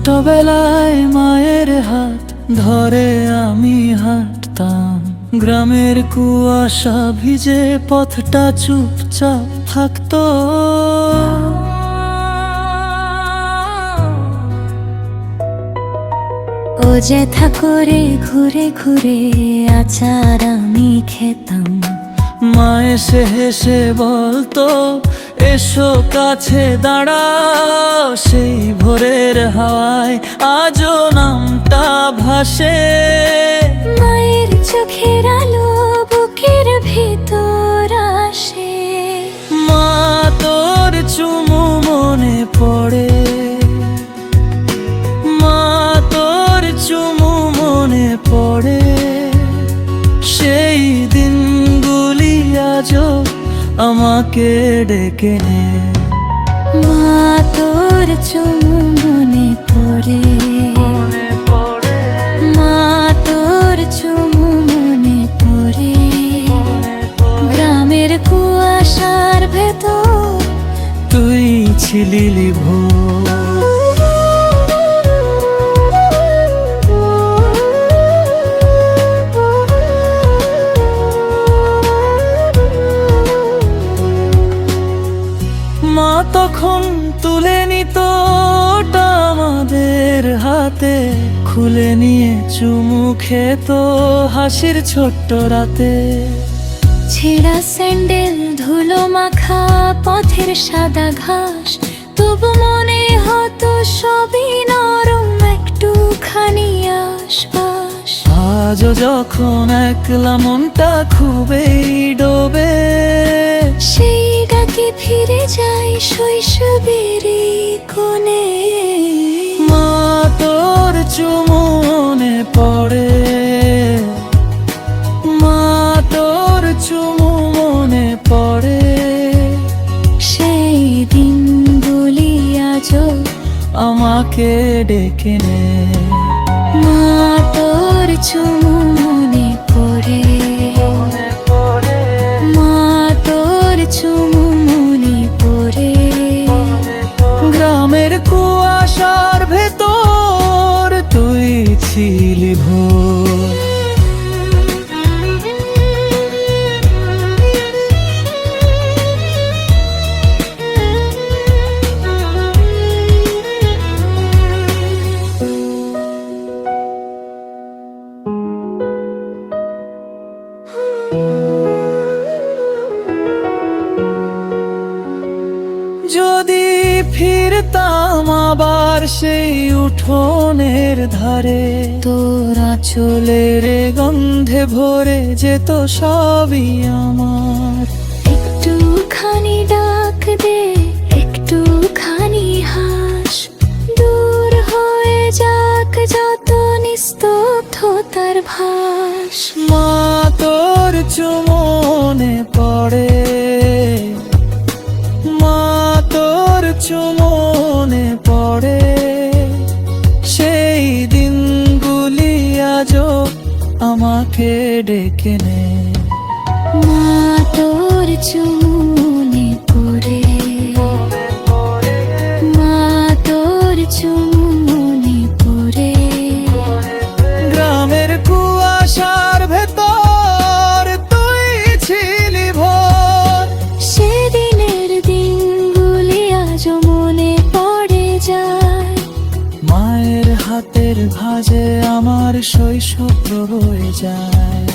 ছোটবেলায় মায়ের হাত ধরে আমি হাঁটতাম, গ্রামের কুয়াশা ভিজে পথটা চুপচাপ থাকতো। ও যেথা করে ঘুরে ঘুরে আচার আমি খেতাম, মা এসে হেসে বলতো, এসো কাছে দাঁড়াও। সেই ভোরের হাওয়ায় আজও নামটা ভাসে। মায়ের চোখের আলো বুকের ভিতর আসে। মা তোর চুমু মনে পড়ে, মা তোর চুমু মনে পড়ে। সেই দিনগুলি আজও আমাকে ডেকে নে। মা তোর চুমু মনে পড়ে, মা তোর চুমু মনে পড়ে। গ্রামের কুয়াশার ভেতর তুই ছিলি ভোর। মা তখন তুলে নিত ওটা আমাদের হাতে, খুলে নিয়ে চুমু খেত হাসির ছোট্ট রাতে। ছেঁড়া স্যান্ডেল ধুলো মাখা পথের সাদা ঘাস, তবু মনে হতো সবই নরম একটুখানি আশপাশ। আজও যখন একলা মনটা খুবই ডোবে, সেই ডাকে ফিরে যাই শৈশবের কোণে। মা তোর চুমু মনে পড়ে, মা তোর চুমু মনে পড়ে। সেই দিনগুলি আজও আমাকে ডেকে নে। মা তোর চুমু মনে পড়ে, মা তোর চুমু মনে পড়ে। গ্রামের কুয়াশার ভেতর তুই ছিলি ভোর। যদি ফিরতাম আবার সেই উঠোনের ধারে, তোর আঁচলের গন্ধে ভরে যেত সবই আমার। একটুখানি ডাক দে, একটুখানি হাস, দূর হয়ে যাক যত নিস্তব্ধতার ভাস। মা তোর চুমু মনে পড়ে, মা তোর চুমু মনে পড়ে। সেই দিনগুলি আজও আমাকে ডেকে নে। মা তোর চুমু মনে পড়ে, মা তোর চুমু মনে পড়ে। গ্রামের কুয়াশার ভেতর তুই ছিলি ভোর। সেদিনের দিনগুলি আজও মনে পড়ে যায়। মায়ের হাতের ভাঁজে আমার শৈশব রয়ে যায়।